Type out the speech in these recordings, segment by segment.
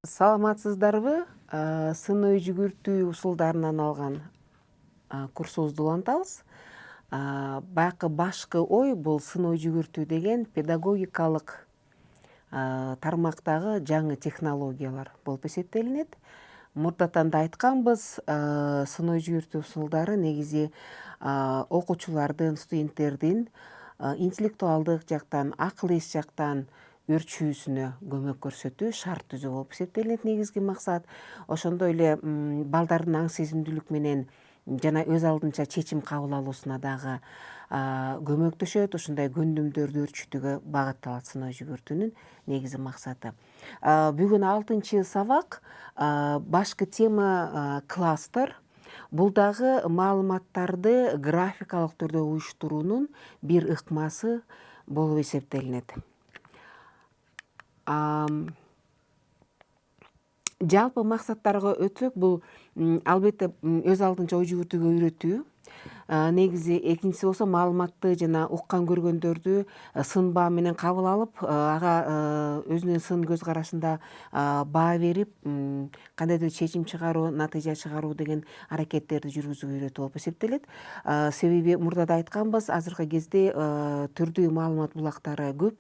Саламатсыздарбы? Сын ой жүгүртүү усулдарынан алган курсубузду улантабыз. Баякы башкы ой бул сын ой жүгүртүү деген педагогикалык тармактагы жаңы технологиялар болуп эсептелинет. Мурдатан да айтканбыз, сын ой жүгүртүү усулдары негизи окуучулардын, студенттердин интеллектуалдык жактан, акыл эс жактан өрчүүсүнө көмөк көрсөтүү, шарт түзүү болуп эсептелинет негизги максат. Ошондой эле балдардын аң сезимдүүлүк менен жана өз алдынча чечим кабыл алуусуна дагы көмөктөшөт. Ушундай көндүмдөрдү өрчүтүүгө багытталат сын ой жүгүртүүнүн негизи максаты. Бүгүн 6 сабак, башкы тема кластер. Бул дагы маалыматтарды графикалык түрдө уюштуруунун бир ыкмасы болуп эсептелинет. Жалпы максаттарга өтсөк, бул албетте өз алдынча ой жүгүртүүгө үйрөтүү. Негизи экинчиси болсо маалыматты жана уккан көргөндөрдү сын баа менен кабыл алып, ага өзүнүн сын көз карашында баа берип, кандайдыр чечим чыгаруу, натыйжа чыгаруу деген аракеттерди жүргүзүүгө үйрөтүү болуп эсептелет. Себеби мурда да айтканбыз, азыркы кезде түрдүү маалымат булактары көп.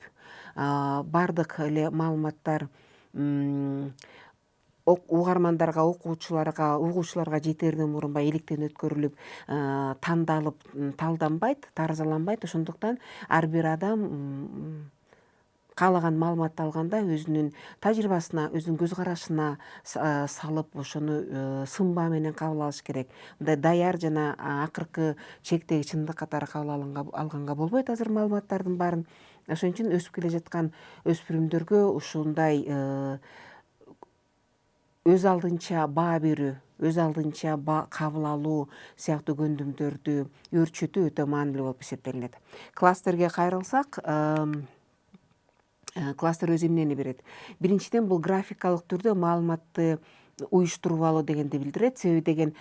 Бардык эле маалыматтар угармандарга, окуучуларга, угуучуларга жетеринен мурун электен өткөрүлүп, тандалып, талданбайт, таразаланбайт. Ошондуктан ар бир адам каалаган маалыматты алганда өзүнүн тажрыйбасына, өзүнүн көз карашына салып, ошону сын баа менен кабыл алыш керек. Мындай даяр жана акыркы чектеги чындык катары кабыл алганга болбойт азыр маалыматтардын баарын. Ошон үчүн өсүп келе жаткан өспүрүмдөргө ушундай өз алдынча баа берүү, өз алдынча кабыл алуу сыяктуу көндүмдөрдү өрчүтүү өтө маанилүү болуп эсептелинет. Кластерге кайрылсак, кластер өзү эмнени берет? Биринчиден, бул графикалык түрдө маалыматты уюштуруп алуу дегенди билдирет. Себеби деген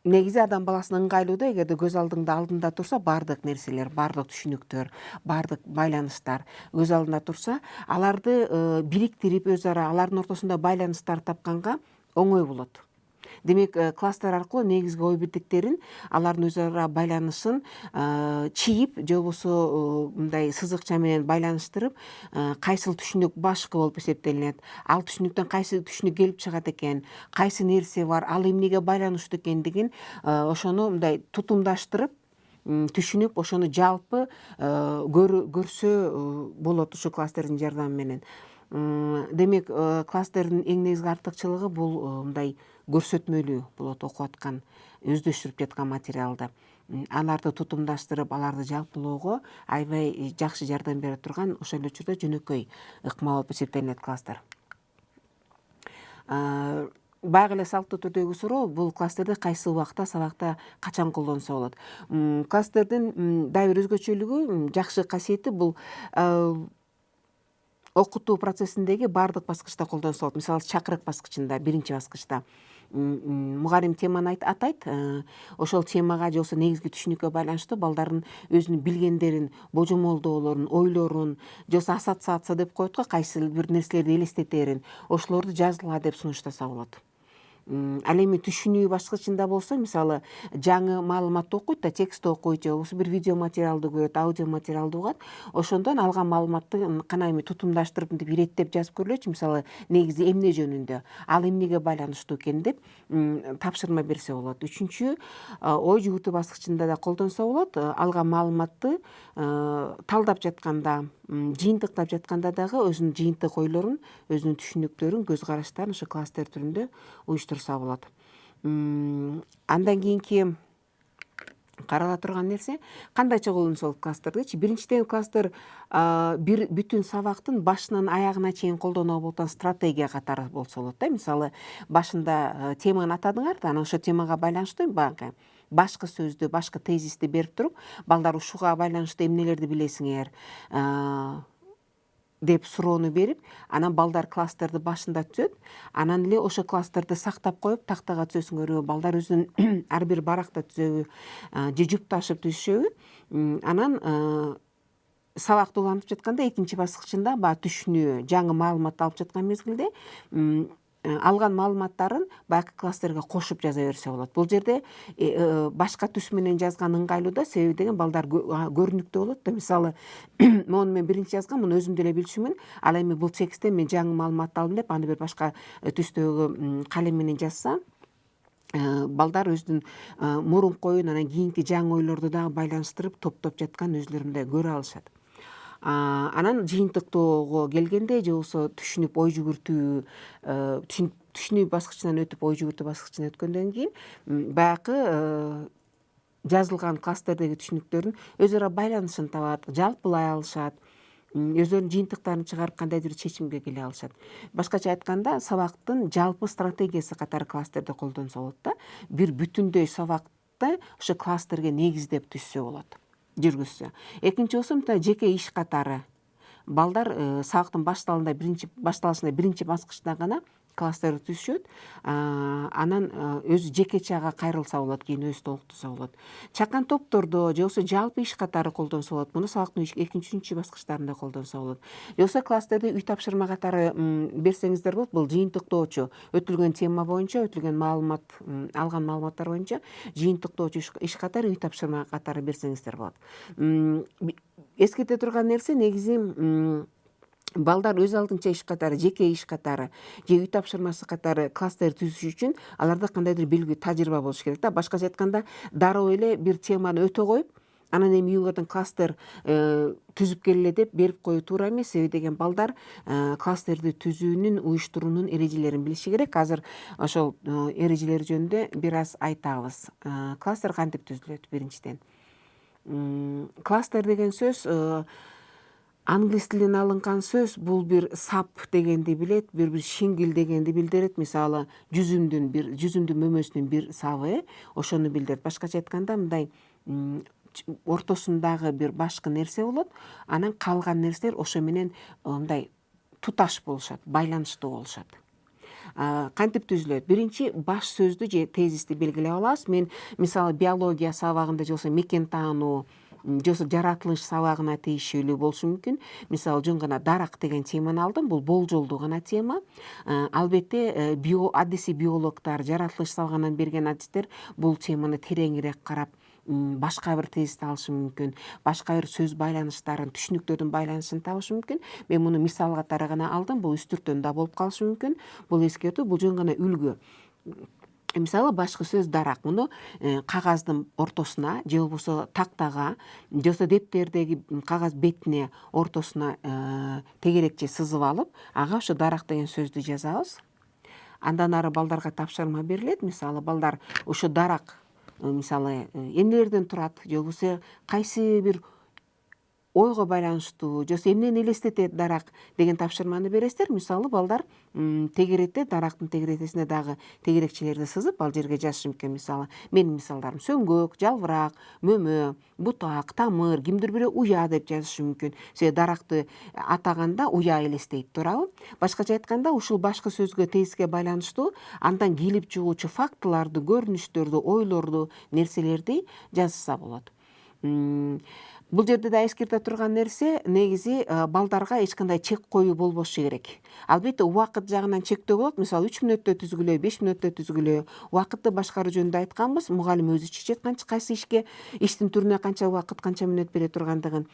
негизи адам баласына ыңгайлуу да, эгерде көз алдында турса, бардык нерселер, бардык түшүнүктөр, бардык байланыштар көз алдында турса, аларды бириктирип, өз ара алардын ортосунда байланыштар тапканга оңой болот. Демек, класстер аркылуу негизги ой бирдиктерин, алардын өз ара байланышын чийип, же болбосо мындай сызыкча менен байланыштырып, кайсыл түшүнүк башкы болуп эсептелинет, ал түшүнүктөн кайсы түшүнүк келип чыгат экен, кайсы нерсе бар, ал эмнеге байланыштуу экендигин ошону мындай тутумдаштырып, түшүнүп, ошону жалпы көрсө болот ушу кластердин жардамы менен. Демек, кластердин эң негизги артыкчылыгы бул мындай көрсөтмөлүү болот, окуп аткан, өздөштүрүп жаткан материалды. Аларды тутумдаштырып, аларды жалпылоого аябай жакшы жардам бере турган, ошол эле учурда жөнөкөй ыкма болуп эсептелинет кластер. Баягы эле салттуу түрдөгү суроо, бул кластерди кайсы убакта, сабакта качан колдонсо болот? Кластердин дагы бир өзгөчөлүгү, жакшы касиети бул окутуу процессиндеги бардык баскычта колдонсо болот. Мисалы, чакырык баскычында, биринчи баскычта мугалим теманы атайт, ошол темага же болбосо негизги түшүнүккө байланыштуу балдардын өзүнүн билгендерин, божомолдоолорун, ойлорун, же болбосо ассоциация деп коет го, кайсы бир нерселерди элестетерин, ошолорду жазгыла деп сунуштаса болот. Ал эми түшүнүү баскычында болсо, мисалы, жаңы маалыматты окуйт да, текстти окуйт, же болбосо бир видео материалды көрөт, аудио материалды угат. Ошондон алган маалыматты кана эми тутумдаштырып, мынтип иреттеп жазып көрүлөчү, мисалы, негизи эмне жөнүндө, ал эмнеге байланыштуу экен деп тапшырма берсе болот. Үчүнчү, ой жүгүртүү баскычында да колдонсо болот. Алган маалыматты талдап жатканда, жыйынтыктап жатканда дагы өзүнүн жыйынтык ойлорун, өзүнүн түшүнүктөрүн, көз караштарын ушу кластер түрүндө уюштурса болот. Андан кийинки карала турган нерсе, кандайча колдонсо болот кластердичи? Биринчиден, кластер бир бүтүн сабактын башынан аягына чейин колдонууга болот стратегия катары болсо болот да. Мисалы, башында теманы атадыңар да, анан ошол темага байланыштуу баягы башкы сөздү, башкы тезисти берип туруп, балдар ушуга байланыштуу эмнелерди билесиңер деп суроону берип, анан балдар кластерди башында түзөт, анан эле ошо кластерди сактап коюп, тактага түзөсүңөрбү, балдар өзүнүн ар бир баракта түзөбү, же жупташып түзүшөбү, анан сабакты улантып жатканда экинчи баскычында баягы түшүнүү, жаңы маалымат алып жаткан мезгилде алган маалыматтарын баягы класстерге кошуп жаза берсе болот. Бул жерде башка түс менен жазган ыңгайлуу да, себеби деген балдар көрүнүктүү болот да. Мисалы, мону мен биринчи жазгам, муну өзүм деле билчүмүн. Ал эми бул текстте мен жаңы маалымат алдым деп, аны бир башка түстөгү калем менен жазсам, балдар өзүнүн мурунку оюн анан кийинки жаңы ойлорду дагы байланыштырып топтоп жатканын өзлөрүндөй көрө алышат. Анан жыйынтыктоого келгенде же болбосо түшүнүп ой жүгүртүү, түшүнүү баскычынан өтүп ой жүгүртүү баскычына өткөндөн кийин баягы жазылган класстердеги түшүнүктөрдүн өз ара байланышын табат, жалпылай алышат, өздөрүнүн жыйынтыктарын чыгарып кандайдыр бир чечимге келе алышат. Башкача айтканда, сабактын жалпы стратегиясы катары класстерди колдонсо болот да. Бир бүтүндөй сабакты ошо класстерге негиздеп түзсө болот, жүргүзсө. Экинчи болсо жеке иш катары балдар сабактын башталышында биринчи баскычта гана класстерди түзүшөт. Анан өзү жекече ага кайрылса болот, кийин өзү толуктаса болот. Чакан топтордо же болбосо жалпы иш катары колдонсо болот. Муну сабактын экинчи, үчүнчү баскычтарында колдонсо болот. Же болбосо класстерди үй тапшырма катары берсеңиздер болот. Бул жыйынтыктоочу, өтүлгөн тема боюнча, өтүлгөн маалымат, алган маалыматтар боюнча жыйынтыктоочу иш катары, үй тапшырма катары берсеңиздер болот. Эскерте турган нерсе, негизи балдар өз алдынча иш катары, жеке иш катары же үй тапшырмасы катары класстер түзүш үчүн аларда кандайдыр белгилүү тажрыйба болуш керек да. Башкача айтканда, дароо эле бир теманы өтө коюп, анан эми үйгөдөн класстер түзүп келеле деп берип коюу туура эмес. Себеби деген балдар класстерди түзүүнүн, уюштуруунун эрежелерин билиши керек. Азыр ошол эрежелер жөнүндө бир аз айтабыз. Класстер кантип түзүлөт? Биринчиден, класстер деген сөз англис тилинен алынган сөз. Бул бир сап дегенди билет, бир шингил дегенди билдирет. Мисалы, жүзүмдүн мөмөсүнүн бир сабы, ошону билдирет. Башкача айтканда, мындай ортосундагы бир башкы нерсе болот, анан калган нерселер ошо менен мындай туташ болушат, байланыштуу болушат. Кантип түзүлөт? Биринчи баш сөздү же тезисти белгилеп алабыз. Мен мисалы биология сабагында же болбосо мекен таануу же болбосо жаратылыш сабагына тийиштүү болушу мүмкүн. Мисалы, жөн гана дарак деген теманы алдым. Бул болжолдуу гана тема. Албетте адиси биологдор, жаратылыш сабагынан берген адистер бул теманы тереңирээк карап, башка бир тезисти алышы мүмкүн, башка бир сөз байланыштарын, түшүнүктөрдүн байланышын табышы мүмкүн. Мен муну мисал катары гана алдым. Бул үстүртөн да болуп калышы мүмкүн. Бул эскертүү, бул жөн гана үлгү. Мисалы, башкы сөз дарак. Муну кагаздын ортосуна же болбосо тактага же болбосо дептердеги кагаз бетине ортосуна тегерекче сызып алып, ага ошо дарак деген сөздү жазабыз. Андан ары балдарга тапшырма берилет. Мисалы, балдар ошо дарак мисалы эмнелерден турат, же болбосо кайсы бир ойго байланыштуу, же болбосо эмнени элестетет дарак деген тапшырманы бересиздер. Мисалы, балдар тегеретте, дарактын тегеретесине дагы тегерекчелерди сызып ал жерге жазышы мүмкүн. Мисалы, менин мисалдарым сөңгөк, жалбырак, мөмө, бутак, тамыр, кимдир бирөө уя деп жазышы мүмкүн. Себеби даракты атаганда уя элестейт, туурабы? Башкача айтканда, ушул башкы сөзгө, тезиске байланыштуу андан келип чыгуучу фактыларды, көрүнүштөрдү, ойлорду, нерселерди жазса болот. Бул жерде да эскерте турган нерсе, негизи балдарга эч кандай чек коюу болбошу керек. Албетте убакыт жагынан чектөө болот. Мисалы, 3 мүнөттө түзгүлө, 5 мүнөттө түзгүлө. Убакытты башкаруу жөнүндө айтканбыз. Мугалим өзү чечет кайсы ишке, иштин түрүнө канча убакыт, канча мүнөт бере тургандыгын.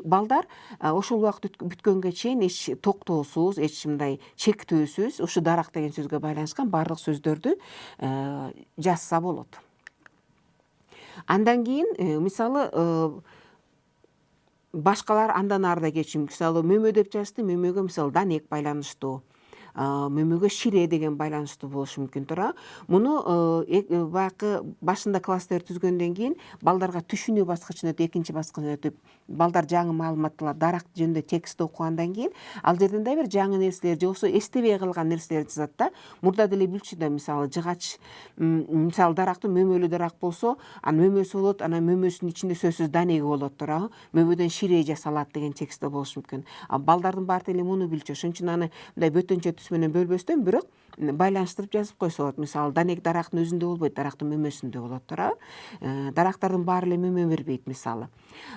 Балдар ошол убакыт бүткөнгө чейин эч токтоосуз, эч мындай чектөөсүз ушу дарак деген сөзгө байланышкан баардык сөздөрдү жазса болот. Андан кийин мисалы башкалар андан ары да кетиши мүмкүн. Мисалы, мөмө деп жазды, мөмөгө мисалы данек байланыштуу, мөмөгө шире деген байланыштуу болушу мүмкүн, туура. Муну баягы башында класстер түзгөндөн кийин балдарга түшүнүү баскычына өтүп, экинчи баскычына өтүп, балдар жаңы маалыматтар, дарак жөнүндө текст окугандан кийин ал жерден да бир жаңы нерселер же болбосо эстебей калган нерселерди жазат да. Мурда деле билчү да, мисалы, жыгач, мисалы, дарактын мөмөлүү дарак болсо, анын мөмөсү болот, анан мөмөсүнүн ичинде сөзсүз данеги болот, туурабы? Мөмөдөн шире жасалат деген текстте болушу мүмкүн. Балдардын баары эле муну билчү. Ошон үчүн аны мындай бөтөнчө түс менен бөлбөстөн, бирок байланыштырып жазып койсо болот. Мисалы данек дарактын өзүндө болбойт, дарактын мөмөсүндө болот, туурабы? Дарактардын баары эле мөмө бербейт мисалы.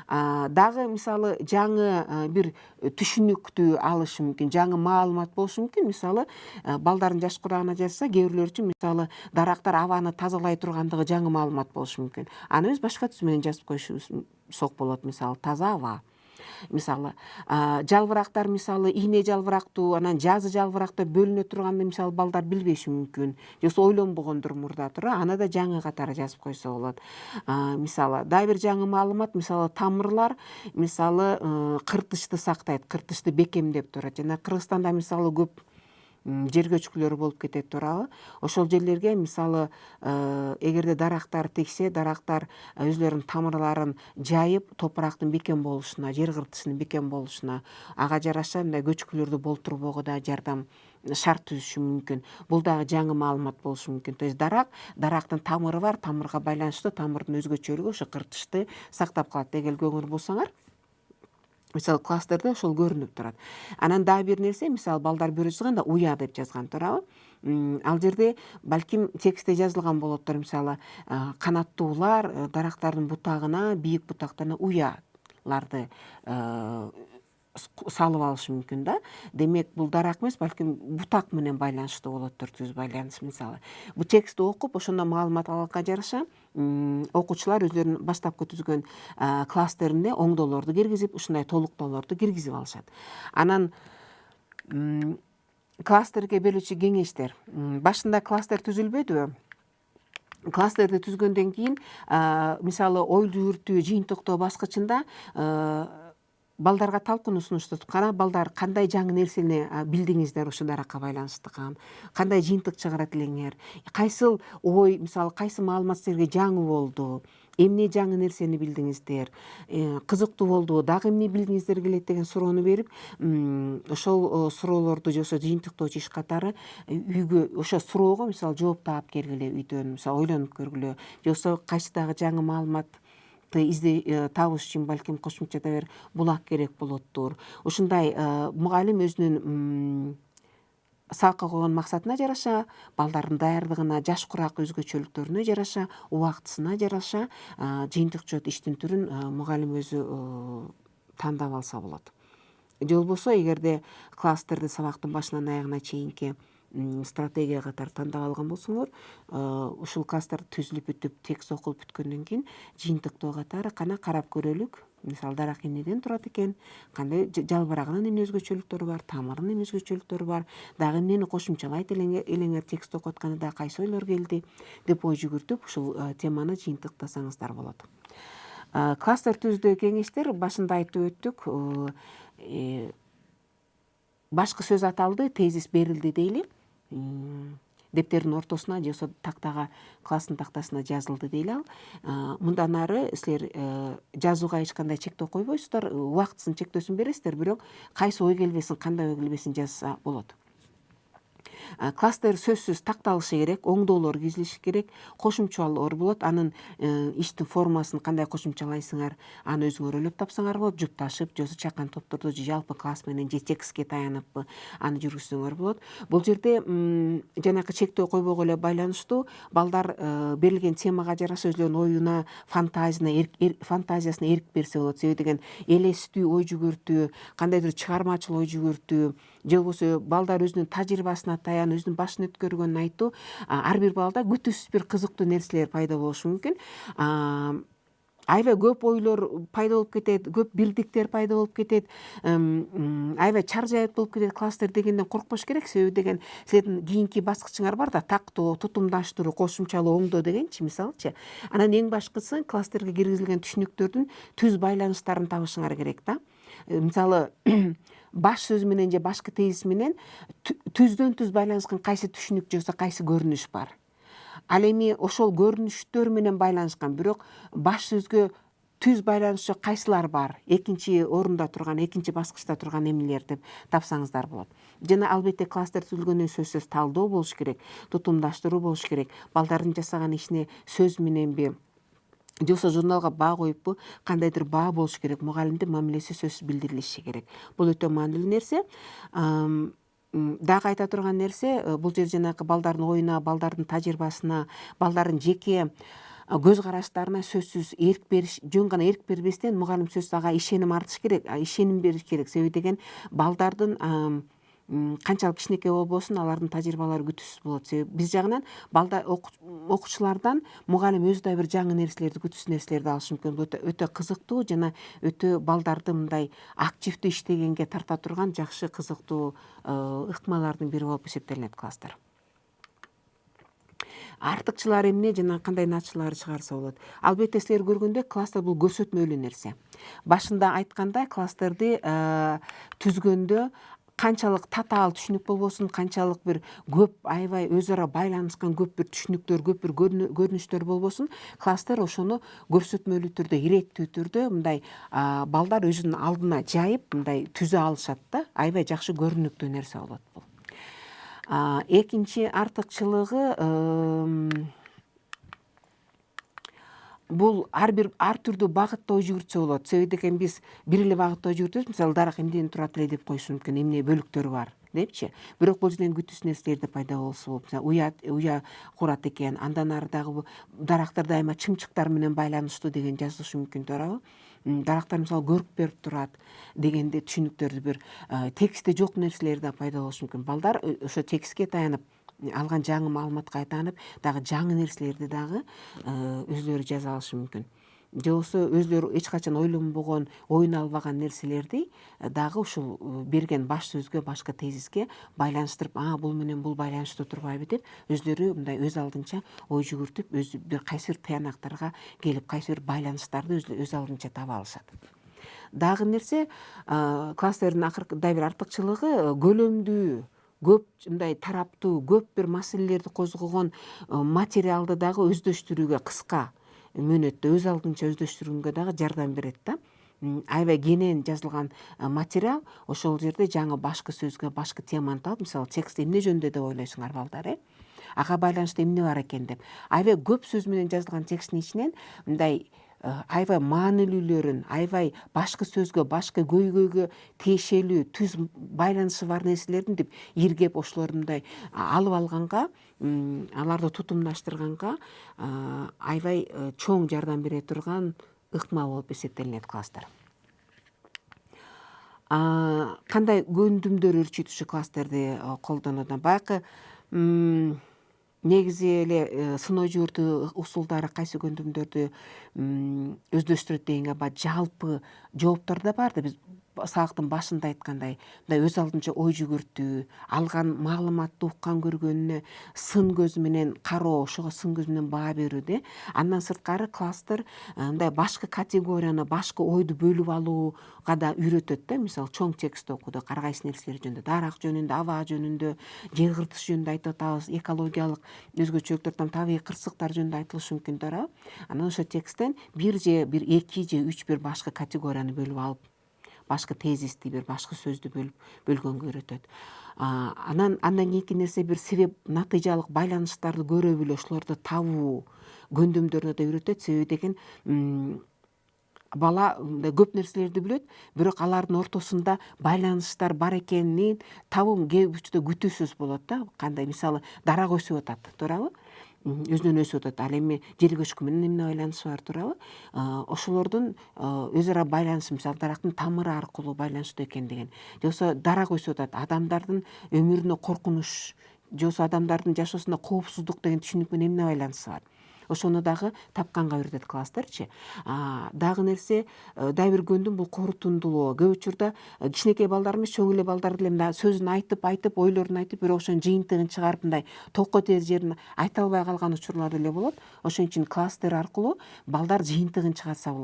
Дагы мисалы жаңы бир түшүнүктү алышы мүмкүн, жаңы маалымат болушу мүмкүн. Мисалы балдардын жаш курагына жазса, кээ бирлер үчүн мисалы дарактар абаны тазалай тургандыгы жаңы маалымат болушу мүмкүн. Аны биз башка түс менен жазып койсок болот. Мисалы таза аба. Мисалы жалбырактар, мисалы ийне жалбырактуу, анан жазы жалбырактар бөлүнө турганды мисалы балдар билбеши мүмкүн, же болбосо ойлонбогондур мурда, туура. Аны да жаңы катары жазып койсо болот. Мисалы дагы бир жаңы маалымат, мисалы тамырлар мисалы кыртышты сактайт, кыртышты бекемдеп турат. Жана Кыргызстанда мисалы көп жер көчкүлөр болуп кетет, туурабы? Ошол жерлерге мисалы эгерде дарактар тексе, дарактар өзлөрүнүн тамырларын жайып, топурактын бекем болушуна, жер кыртышынын бекем болушуна, ага жараша мындай көчкүлөрдү болтурбоого да жардам шарт түзүшү мүмкүн. Бул дагы жаңы маалымат болушу мүмкүн. То есть дарактын тамыры бар, тамырга байланыштуу тамырдын өзгөчөлүгү ошо кыртышты сактап калат. Эгер көңүл бурсаңар, мисалы класстерде ошол көрүнүп турат. Анан дагы бир нерсе, мисалы балдар бирөө жазганда уя деп жазган, туурабы? Ал жерде балким текстте жазылган болоттур, мисалы канаттуулар дарактардын бутагына, бийик бутактарына уяларды салып алышы мүмкүн да. Демек бул дарак эмес, балким бутак менен байланыштуу болоттур, түз байланыш. Мисалы бул текстти окуп, ошондо маалымат алганга жараша окуучулар өзлөрүнүн баштапкы түзгөн кластерине оңдоолорду киргизип, ушундай толуктоолорду киргизип алышат. Анан кластерге берүүчү кеңештер. Башында кластер түзүлбөдүбү? Кластерди түзгөндөн кийин мисалы оюлду юртүү, жыйынтыктоо баскычында балдарга талкууну сунуштуп, кана балдар кандай жаңы нерсени билдиңиздер ушул даракка байланыштуу, кандай жыйынтык чыгарат элеңер, кайсыл ой, мисалы кайсы маалымат силерге жаңы болду, эмне жаңы нерсени билдиңиздер, кызыктуу болду, дагы эмне билгиңиздер келет деген суроону берип, ошол суроолорду же болбосо жыйынтыктоочу иш катары үйгө ошо суроого мисалы жооп таап келгиле, үйдөн мисалы ойлонуп көргүлө, же болбосо кайсы дагы жаңы маалымат табыш үчүн балким кошумчада бир булак керек болоттур. Ушундай мугалим өзүнүн сакка койгон максатына жараша, балдардын даярдыгына, жаш курак өзгөчөлүктөрүнө жараша, убактысына жараша жыйынтыкчу иштин түрүн мугалим өзү тандап алса болот. Же болбосо эгерде кластерди сабактын башынан аягына чейинки стратегия катары тандап алган болсоңор, ушул класстер түзүлүп бүтүп, текст окулуп бүткөндөн кийин жыйынтыктоо катары кана карап көрөлүк. Мисалы дарак эмнеден турат экен, кандай жалбырагынын эмне өзгөчөлүктөрү бар, тамырынын эмне өзгөчөлүктөрү бар, дагы эмнени кошумчалайт элеңер текст окуп атканда кайсы ойлор келди деп ой жүгүртүп, ушул теманы жыйынтыктасаңыздар болот. Класстер түздө кеңештер башында айтып өттүк. Башкы сөз аталды, тезис берилди дейли. Дептердин ортосуна же болбосо тактага, класстын тактасына жазылды дейли ал. Мындан ары силер жазууга эч кандай чектөө койбойсуздар, убактысын чектөөсүн бересиздер, бирок кайсы ой келбесин, кандай ой келбесин жазса болот. Класстер сөзсүз такталышы керек, оңдоолор киргизилиши керек, кошумчалоор болот. Анын иштин формасын кандай кошумчалайсыңар, аны өзүңөр ойлоп тапсаңар болот. Жупташып, же болбосо чакан топтордо, же жалпы класс менен, же текстке таянып аны жүргүзсөңөр болот. Бул жерде жанакы чектөө койбогого эле байланыштуу, балдар берилген темага жараша өзлөрүнүн оюна, фантазиясына эрк берсе болот. Себеби деген элестүү, ой жүгүртүү, кандайдыр чыгармачыл ой жүгүртүү, же болбосо балдар өзүнүн тажрыйбасына таян, өзүнүн башынан өткөргөнүн айтуу, ар бир балда күтүүсүз бир кызыктуу нерселер пайда болушу мүмкүн. Аябай көп ойлор пайда болуп кетет, көп бирдиктер пайда болуп кетет, аябай чаржайып болуп кетет. Класстер дегенден коркпош керек, себеби деген силердин кийинки баскычыңар бар да, тактоо, тутумдаштыруу, кошумчалоо, оңдоо дегенчи, мисалычы. Анан эң башкысы класстерге киргизилген түшүнүктөрдүн түз байланыштарын табышыңар керек да. Мисалы баш сөз менен же башкы тезис менен түздөн түз байланышкан кайсы түшүнүк же болбосо кайсы көрүнүш бар. Ал эми ошол көрүнүштөр менен байланышкан, бирок баш сөзгө түз байланышчы кайсылар бар, экинчи орунда турган, экинчи баскычта турган эмнелер деп тапсаңыздар болот. Жана албетте класстер түзүлгөндөн сөзсүз талдоо болуш керек, тутумдаштыруу болуш керек. Балдардын жасаган ишине сөз мененби же болбосо журналга баа коюппу, кандайдыр баа болуш керек, мугалимдин мамилеси сөзсүз билдирилиши керек. Бул өтө маанилүү нерсе. дагы айта турган нерсе, бул жер жанагы балдардын оюна, балдардын тажрыйбасына, балдардын жеке көз караштарына сөзсүз эрк бериш, жөн гана эрк бербестен мугалим сөзсүз ага ишеним артыш керек, ишеним бериш керек. Себеби деген балдардын канчалык кичинекей болбосун алардын тажрыйбалары күтүүсүз болот. Себеби биз жагынан окуучулардан мугалим өзү да бир жаңы нерселерди, күтүүсүз нерселерди алышы мүмкүн. Бул өтө кызыктуу жана өтө балдарды мындай активдүү иштегенге тарта турган жакшы кызыктуу ыкмалардын бири болуп эсептелинет класстер. Артыкчылары эмне жана кандай начарлары чыгарса болот? Албетте силер көргөндөй класстер бул көрсөтмөлүү нерсе. Башында айткандай, класстерди түзгөндө канчалык татаал түшүнүк болбосун, канчалык бир көп аябай өзү ара байланышкан көп бир түшүнүктөр, көп бир көрүнүштөр болбосун, класстер ошону көрсөтмөлүү түрдө, иреттүү түрдө мындай балдар өзүнүн алдына жайып мындай түзө алышат да, аябай жакшы көрүнүктүү нерсе болот бул. Экинчи артыкчылыгы бул ар түрдүү багытта ой жүгүртсө болот. Себеби деген биз бир эле багытта ой жүгүртөбүз. Мисалы дарак эмнеден турат эле деп коюшу мүмкүн, эмне бөлүктөрү бар депчи. Бирок бул жерден күтүүсүз нерселер пайда болсо болот. Мисалы уя курат экен, андан ары дагы дарактар дайыма чымчыктар менен байланыштуу деген жазылышы мүмкүн, туурабы? Дарактар мисалы көрүп берип турат дегенде түшүнүктөрдү бир текстте жок нерселер да пайда болушу мүмкүн. Балдар ошо текстке таянып, алган жаңы маалыматка таянып, дагы жаңы нерселерди дагы өзүлөрү жаза алышы мүмкүн. Же болбосо өзүлөрү эч качан ойлонбогон, оюна албаган нерселерди дагы ушул берген баш сөзгө, башкы тезиске байланыштырып, бул менен бул байланыштуу турбайбы деп өзүлөрү мындай өз алдынча ой жүгүртүп, өзү бир кайсы бир тыянактарга келип, кайсы бир байланыштарды өз алдынча таба алышат. Дагы нерсе, класстердин дагы бир артыкчылыгы көлөмдүү, көп мындай тараптуу, көп бир маселелерди козгогон материалды дагы өздөштүрүүгө, кыска мөөнөттө өз алдынча өздөштүрүүгө дагы жардам берет да. Аябай кенен жазылган материал ошол жерде жаңы башкы сөзгө, башкы теманы таап, мисалы текст эмне жөнүндө деп ойлойсуңар балдар, ага байланыштуу эмне бар экен деп. Аябай көп сөз менен жазылган тексттин ичинен мындай аябай маанилүүлөрүн, аябай башкы сөзгө, башкы көйгөйгө тиешелүү, түз байланышы бар нерселердин деп иргеп ошолорду мындай алып алганга, аларды тутумдаштырганга аябай чоң жардам бере турган ыкма болуп эсептелинет класстер. Кандай көндүмдөр өрчүйт ушу класстерди колдонуудан? Баягы негизи эле сыноо жүгүртүү усулдары кайсы көндүмдөрдү өздөштүрөт дегенге баягы жалпы жооптор да бар да, биз сабактын башында айткандай, мындай өз алдынча ой жүгүртүү, алган маалыматты уккан көргөнүнө сын көзү менен кароо, ошого сын көзү менен баа берүүдө. Андан сырткары класстер мындай башкы категорияны, башкы ойду бөлүп алууга да үйрөтөт да. Мисалы чоң текст окудук, ар кайсы нерселер жөнүндө, дарак жөнүндө, аба жөнүндө, жер кыртыш жөнүндө айтып атабыз, экологиялык өзгөчөлүктөр, табигый кырсыктар жөнүндө айтылышы мүмкүн, туурабы? Анан ошо тексттен бир же бир эки же үч бир башкы категорияны бөлүп алып, башкы тезисти, бир башкы сөздү бөлгөнгө үйрөтөт. Андан кийинки нерсе бир себеп натыйжалык байланыштарды көрө билүү, ошолорду табуу көндүмдөрүнө да үйрөтөт. Себеби деген бала көп нерселерди билет, бирок алардын ортосунда байланыштар бар экенин табуу кээ бир учурда күтүүсүз болот да. Кандай, мисалы, дарак өсүп атат, туурабы? Өзүнөн өсүп атат. Ал эми жер көчкү менен эмне байланышы бар, туурабы? Ошолордун өз ара байланышы, мисалы, дарактын тамыры аркылуу байланыштуу экен деген. Же болбосо дарак өсүп атат, адамдардын өмүрүнө коркунуч, же болбосо адамдардын жашоосуна коопсуздук деген түшүнүк менен эмне байланышы бар? Ошону дагы тапканга үйрөтөт класстерчи. Дагы нерсе, дагы бир көндүм бул корутундулоо. Көп учурда кичинекей балдар эмес, чоң эле балдар деле мына сөзүн айтып, ойлорун айтып, бирок ошонун жыйынтыгын чыгарып, мындай токко тез жерин айта албай калган учурлар деле болот. Ошон үчүн класстер аркылуу балдар жыйынтыгын чыгарса,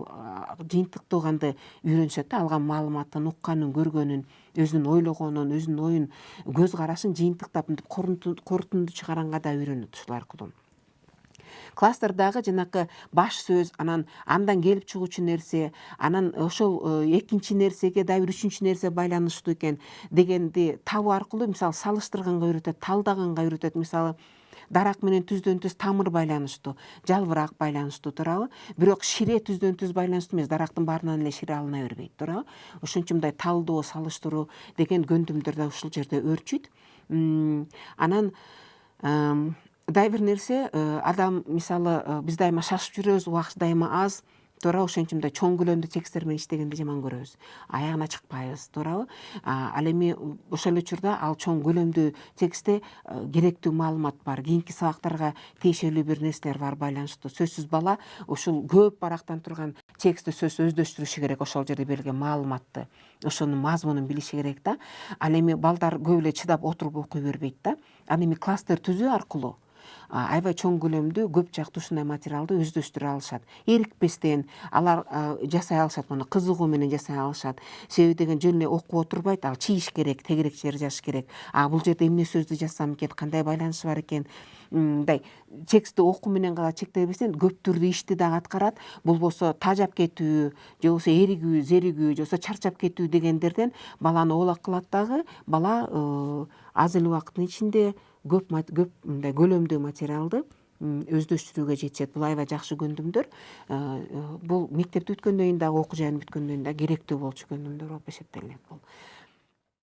жыйынтыктооганды үйрөнүшөт да, алган маалыматтын, укканын, көргөнүн, өзүнүн ойлогонун, өзүнүн оюн, көз карашын жыйынтыктап, мынтип корутунду чыгаранга да үйрөнөт ушул аркылуу. Класстер дагы жанакы баш сөз, андан келип чыгуучу нерсе, анан ошол экинчи нерсеге дагы бир үчүнчү нерсе байланыштуу экен дегенди табуу аркылуу, мисалы, салыштырганга үйрөтөт, талдаганга үйрөтөт. Мисалы, дарак менен түздөн түз тамыр байланыштуу, жалбырак байланыштуу, туурабы? Бирок шире түздөн түз байланыштуу эмес, дарактын баарынан эле шире алына бербейт, туурабы? Ошон үчүн мындай талдоо, салыштыруу деген көндүмдөр да ушул жерде өрчүйт. Анан мындай бир нерсе, адам мисалы биз дайыма шашып жүрөбүз, убакыт дайыма аз, туура. Ошон үчүн мындай чоң көлөмдүү тексттер менен иштегенди жаман көрөбүз. Аягына чыкпайбыз, туурабы? Ал эми ошол эле учурда ал чоң көлөмдүү текстте керектүү маалымат бар, кийинки сабактарга тиешелүү бир нерселер бар байланыштуу. Сөзсүз бала ушул көп барактан турган текстти өздөштүрүшү керек, ошол жерде берилген маалыматты, ошонун мазмунун билиши керек да. Ал эми балдар көп эле чыдап отуруп окуй бербейт да. Ал эми класстер түзүү аркылуу аябай чоң көлөмдүү көп жактуу ушундай материалды өздөштүрө алышат. Эрикпестен алар жасай алышат, муну кызыгуу менен жасай алышат. Себеби деген жөн эле окуп отурбайт, ал чийиш керек, тегерек жери жазыш керек. Бул жерде эмне сөздү жазсам экен, кандай байланышы бар экен. Мындай текстти окуу менен гана чектелбестен көп түрдүү ишти дагы аткарат. Болбосо таажап кетүү, же болбосо эригүү, зеригүү, же болбосо чарчап кетүү дегендерден баланы оолак кылат дагы. Бала аз эле убакыттын ичинде көп мындай көлөмдүү материалды өздөштүрүүгө жетишет. Бул аябай жакшы көндүмдөр. Бул мектепти бүткөндөн кийин дагы, окуу жайын бүткөндөн кийин дагы керектүү болчу көндүмдөр болуп эсептелинет бул.